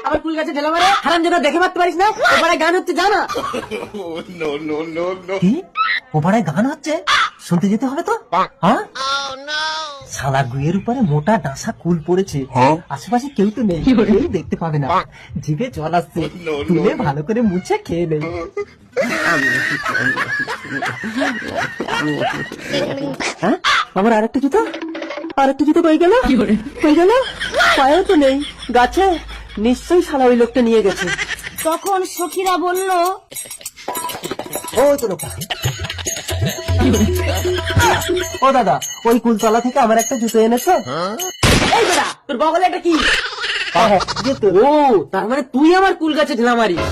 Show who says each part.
Speaker 1: আমার কুল গাছে ঢেলা মারে হারাম যেটা দেখে মারতে পারিস না? ওপারে গান হচ্ছে জানা?
Speaker 2: ওপারে গান হচ্ছে, শুনতে যেতে হবে তো। হ্যাঁ, শালা গুয়ের উপরে মোটা ডাঁসা কুল পড়েছে, আশেপাশে কেউ তো নেই, কেউ দেখতে পাবে না। জিভে জল আসছে, তুলে ভালো করে মুছে খেয়ে নেই। হ্যাঁ, আমার আরেকটা জুতো পেয়ে গেল, পায়েও তো নেই, গাছে নিশ্চয়ই শালা ওই লোকটা নিয়ে গেছে।
Speaker 3: তখন সখীরা বলল,
Speaker 2: ও তো লোক, ও দাদা, ওই কুলতলা থেকে আমার একটা জুতো এনেছো?
Speaker 1: এই বেটা, তোর বগলে এটা কি?
Speaker 2: জুতো।
Speaker 1: ও, তার মানে তুই আমার কুল গাছে ঢেলা মারিস?